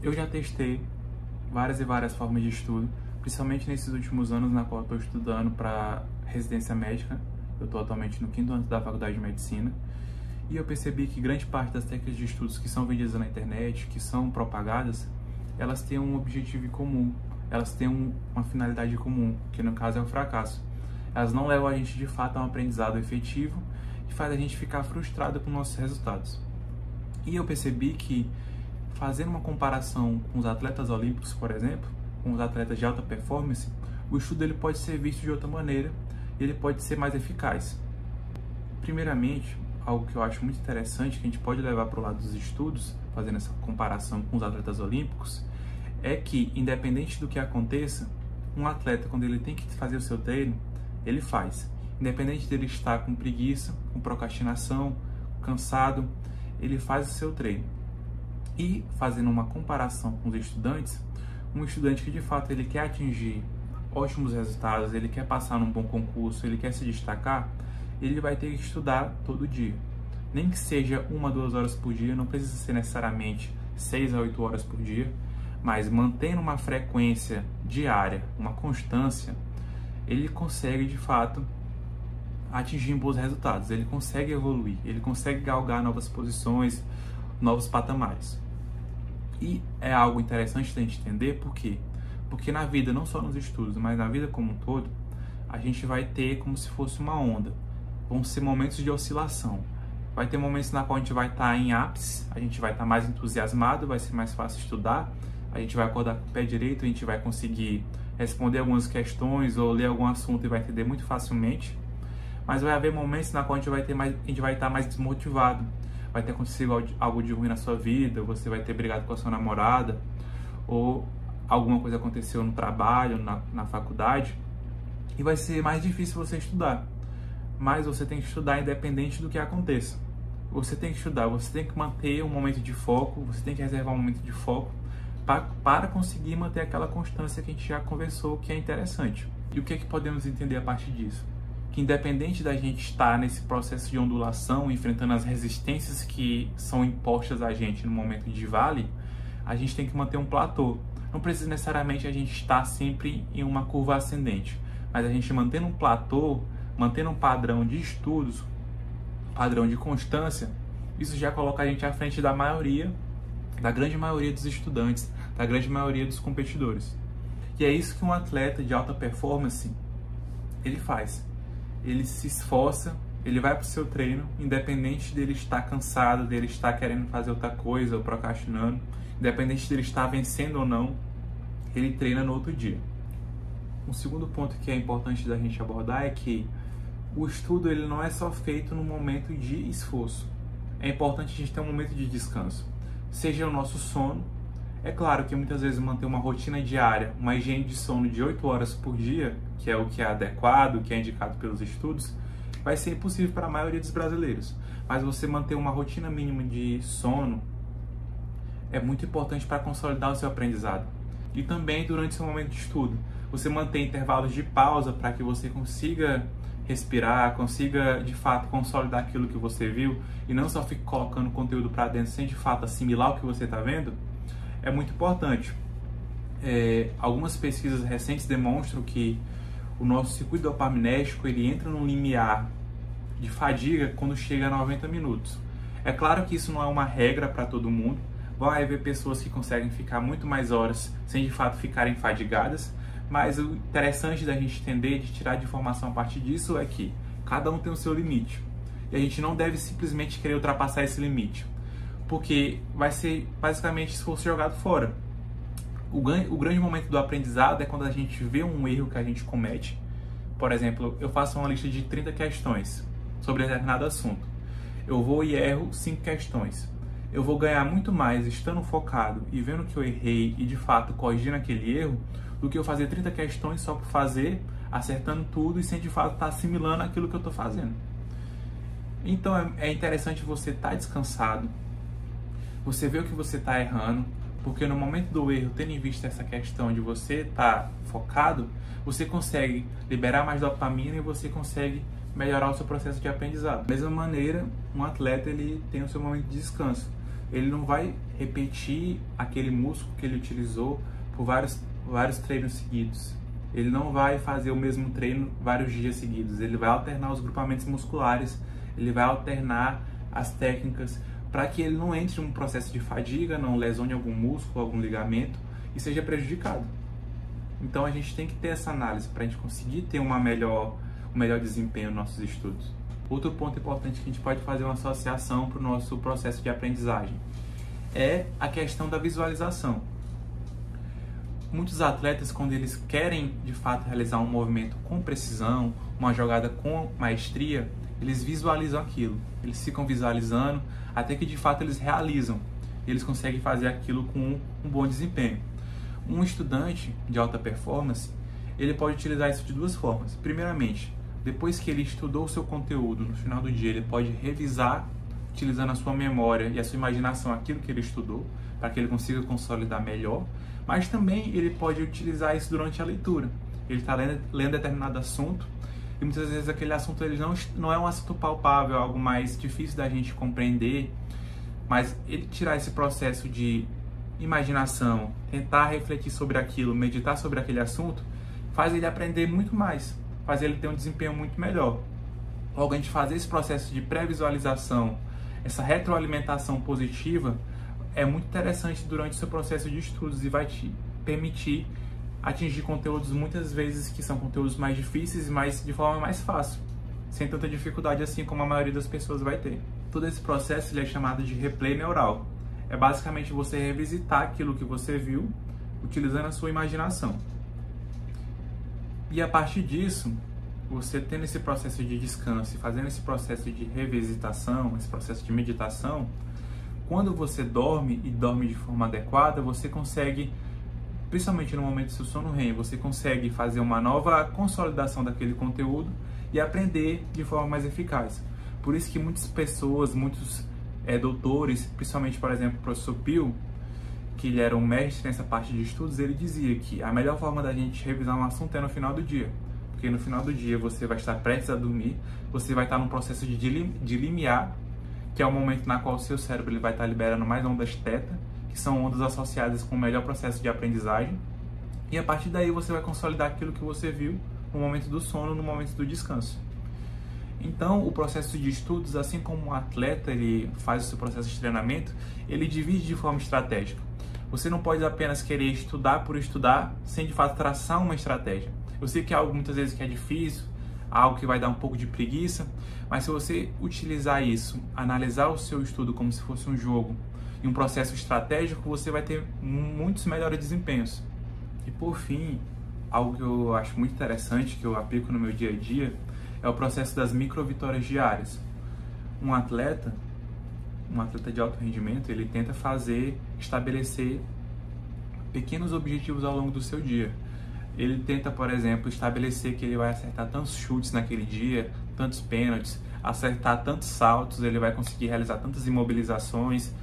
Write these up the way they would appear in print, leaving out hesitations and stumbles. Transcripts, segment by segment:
Eu já testei várias e várias formas de estudo, principalmente nesses últimos anos na qual eu estou estudando para residência médica. Eu estou atualmente no 5º ano da faculdade de medicina e eu percebi que grande parte das técnicas de estudos que são vendidas na internet, que são propagadas, elas têm um objetivo comum, elas têm uma finalidade comum, que no caso é o fracasso. Elas não levam a gente de fato a um aprendizado efetivo e faz a gente ficar frustrado com nossos resultados. E eu percebi que, fazendo uma comparação com os atletas olímpicos, por exemplo, com os atletas de alta performance, o estudo ele pode ser visto de outra maneira e ele pode ser mais eficaz. Primeiramente, algo que eu acho muito interessante, que a gente pode levar para o lado dos estudos, fazendo essa comparação com os atletas olímpicos, é que, independente do que aconteça, um atleta, quando ele tem que fazer o seu treino, ele faz. Independente dele estar com preguiça, com procrastinação, cansado, ele faz o seu treino. E, fazendo uma comparação com os estudantes, um estudante que de fato ele quer atingir ótimos resultados, ele quer passar num bom concurso, ele quer se destacar, ele vai ter que estudar todo dia. Nem que seja 1 a 2 horas por dia, não precisa ser necessariamente 6 a 8 horas por dia, mas mantendo uma frequência diária, uma constância, ele consegue de fato atingir bons resultados, ele consegue evoluir, ele consegue galgar novas posições, novos patamares. E é algo interessante da gente entender, por quê? Porque na vida, não só nos estudos, mas na vida como um todo, a gente vai ter como se fosse uma onda. Vão ser momentos de oscilação. Vai ter momentos na qual a gente vai estar em ápice, a gente vai estar mais entusiasmado, vai ser mais fácil estudar, a gente vai acordar com o pé direito, a gente vai conseguir responder algumas questões ou ler algum assunto e vai entender muito facilmente. Mas vai haver momentos na qual a gente vai estar mais desmotivado. Vai ter acontecido algo de ruim na sua vida, você vai ter brigado com a sua namorada, ou alguma coisa aconteceu no trabalho, na faculdade, e vai ser mais difícil você estudar. Mas você tem que estudar independente do que aconteça. Você tem que estudar, você tem que manter um momento de foco, você tem que reservar um momento de foco para conseguir manter aquela constância que a gente já conversou, que é interessante. E o que é que podemos entender a partir disso? Que independente da gente estar nesse processo de ondulação, enfrentando as resistências que são impostas a gente no momento de vale, a gente tem que manter um platô. Não precisa necessariamente a gente estar sempre em uma curva ascendente, mas a gente mantendo um platô, mantendo um padrão de estudos, padrão de constância, isso já coloca a gente à frente da grande maioria dos estudantes, da grande maioria dos competidores. E é isso que um atleta de alta performance, ele faz. Ele se esforça, ele vai para o seu treino, independente dele estar cansado, dele estar querendo fazer outra coisa ou procrastinando, independente dele estar vencendo ou não, ele treina no outro dia. Um segundo ponto que é importante da gente abordar é que o estudo ele não é só feito no momento de esforço. É importante a gente ter um momento de descanso. Seja o nosso sono. É claro que muitas vezes manter uma rotina diária, uma higiene de sono de 8 horas por dia, que é o que é adequado, que é indicado pelos estudos, vai ser impossível para a maioria dos brasileiros. Mas você manter uma rotina mínima de sono é muito importante para consolidar o seu aprendizado. E também durante seu momento de estudo, você manter intervalos de pausa para que você consiga respirar, consiga de fato consolidar aquilo que você viu e não só fique colocando conteúdo para dentro sem de fato assimilar o que você está vendo, é muito importante. Algumas pesquisas recentes demonstram que o nosso circuito dopaminérgico ele entra num limiar de fadiga quando chega a 90 minutos. É claro que isso não é uma regra para todo mundo. Vai haver pessoas que conseguem ficar muito mais horas sem de fato ficarem fadigadas, mas o interessante da gente entender, de tirar de informação a partir disso, é que cada um tem o seu limite. E a gente não deve simplesmente querer ultrapassar esse limite, porque vai ser basicamente esforço jogado fora. O grande momento do aprendizado é quando a gente vê um erro que a gente comete. Por exemplo, eu faço uma lista de 30 questões sobre determinado assunto. Eu vou e erro 5 questões. Eu vou ganhar muito mais estando focado e vendo que eu errei e de fato corrigindo aquele erro, do que eu fazer 30 questões só por fazer, acertando tudo e sem de fato estar assimilando aquilo que eu estou fazendo. Então é interessante você estar descansado, você ver o que você está errando, porque no momento do erro, tendo em vista essa questão de você estar focado, você consegue liberar mais dopamina e você consegue melhorar o seu processo de aprendizado. Da mesma maneira, um atleta ele tem o seu momento de descanso. ele não vai repetir aquele músculo que ele utilizou por vários treinos seguidos. Ele não vai fazer o mesmo treino vários dias seguidos. Ele vai alternar os grupamentos musculares, ele vai alternar as técnicas para que ele não entre em um processo de fadiga, não lesione algum músculo, algum ligamento e seja prejudicado. Então a gente tem que ter essa análise para a gente conseguir ter um melhor desempenho nos nossos estudos. Outro ponto importante que a gente pode fazer uma associação para o nosso processo de aprendizagem é a questão da visualização. Muitos atletas, quando eles querem de fato realizar um movimento com precisão, uma jogada com maestria, eles visualizam aquilo, eles ficam visualizando até que de fato eles realizam, eles conseguem fazer aquilo com um bom desempenho. Um estudante de alta performance, ele pode utilizar isso de duas formas. Primeiramente, depois que ele estudou o seu conteúdo, no final do dia ele pode revisar, utilizando a sua memória e a sua imaginação aquilo que ele estudou, para que ele consiga consolidar melhor, mas também ele pode utilizar isso durante a leitura. Ele está lendo determinado assunto e muitas vezes aquele assunto ele não é um assunto palpável, algo mais difícil da gente compreender, mas ele tirar esse processo de imaginação, tentar refletir sobre aquilo, meditar sobre aquele assunto, faz ele aprender muito mais, faz ele ter um desempenho muito melhor. Logo, a gente fazer esse processo de pré-visualização, essa retroalimentação positiva, é muito interessante durante o seu processo de estudos e vai te permitir atingir conteúdos muitas vezes que são conteúdos mais difíceis, mas de forma mais fácil, sem tanta dificuldade assim como a maioria das pessoas vai ter. Todo esse processo ele é chamado de replay neural. É basicamente você revisitar aquilo que você viu, utilizando a sua imaginação. E a partir disso, você tendo esse processo de descanso e fazendo esse processo de revisitação, esse processo de meditação, quando você dorme e dorme de forma adequada, você consegue, principalmente no momento do seu sono REM, você consegue fazer uma nova consolidação daquele conteúdo e aprender de forma mais eficaz. Por isso que muitas pessoas, muitos doutores, principalmente, por exemplo, o professor Pio, que ele era um mestre nessa parte de estudos, ele dizia que a melhor forma da gente revisar um assunto é no final do dia. Porque no final do dia você vai estar prestes a dormir, você vai estar num processo de limiar, que é o momento na qual o seu cérebro ele vai estar liberando mais ondas θ, que são ondas associadas com o melhor processo de aprendizagem. E a partir daí você vai consolidar aquilo que você viu no momento do sono, no momento do descanso. Então, o processo de estudos, assim como um atleta ele faz o seu processo de treinamento, ele divide de forma estratégica. Você não pode apenas querer estudar por estudar, sem de fato traçar uma estratégia. Eu sei que é algo muitas vezes que é difícil, algo que vai dar um pouco de preguiça, mas se você utilizar isso, analisar o seu estudo como se fosse um jogo e um processo estratégico, você vai ter muitos melhores desempenhos. E por fim, algo que eu acho muito interessante, que eu aplico no meu dia a dia, é o processo das micro-vitórias diárias. Um atleta de alto rendimento, ele tenta estabelecer pequenos objetivos ao longo do seu dia. Ele tenta, por exemplo, estabelecer que ele vai acertar tantos chutes naquele dia, tantos pênaltis, acertar tantos saltos, ele vai conseguir realizar tantas imobilizações.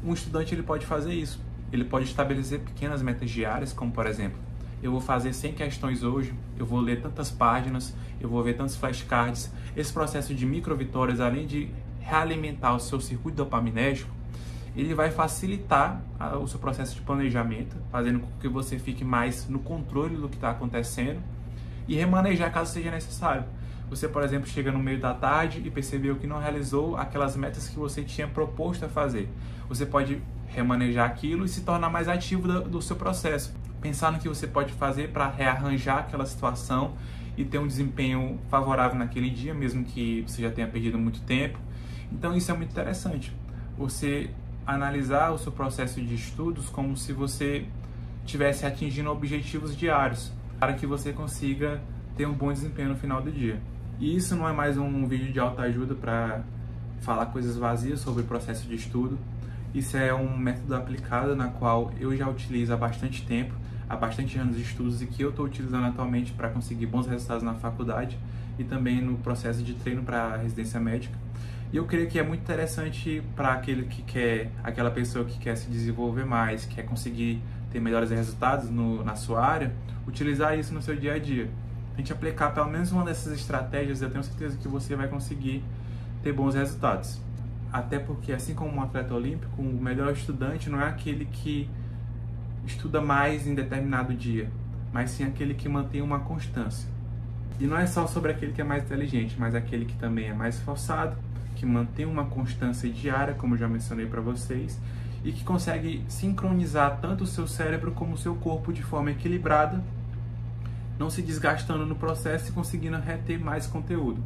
Um estudante ele pode fazer isso. Ele pode estabelecer pequenas metas diárias, como por exemplo, eu vou fazer 100 questões hoje, eu vou ler tantas páginas, eu vou ver tantos flashcards. Esse processo de micro-vitórias, além de realimentar o seu circuito dopaminérgico, ele vai facilitar o seu processo de planejamento, fazendo com que você fique mais no controle do que está acontecendo e remanejar caso seja necessário. Você, por exemplo, chega no meio da tarde e percebeu que não realizou aquelas metas que você tinha proposto a fazer. Você pode remanejar aquilo e se tornar mais ativo do seu processo. Pensar no que você pode fazer para rearranjar aquela situação e ter um desempenho favorável naquele dia, mesmo que você já tenha perdido muito tempo. Então isso é muito interessante. Você analisar o seu processo de estudos como se você estivesse atingindo objetivos diários, para que você consiga ter um bom desempenho no final do dia. E isso não é mais um vídeo de autoajuda para falar coisas vazias sobre o processo de estudo. Isso é um método aplicado na qual eu já utilizo há bastante tempo, há bastante anos de estudos e que eu estou utilizando atualmente para conseguir bons resultados na faculdade e também no processo de treino para a residência médica. E eu creio que é muito interessante para aquela pessoa que quer se desenvolver mais, quer conseguir ter melhores resultados na sua área, utilizar isso no seu dia a dia. A gente aplicar pelo menos uma dessas estratégias, eu tenho certeza que você vai conseguir ter bons resultados. Até porque, assim como um atleta olímpico, o melhor estudante não é aquele que estuda mais em determinado dia, mas sim aquele que mantém uma constância. E não é só sobre aquele que é mais inteligente, mas aquele que também é mais esforçado, que mantém uma constância diária, como eu já mencionei para vocês, e que consegue sincronizar tanto o seu cérebro como o seu corpo de forma equilibrada, não se desgastando no processo e conseguindo reter mais conteúdo.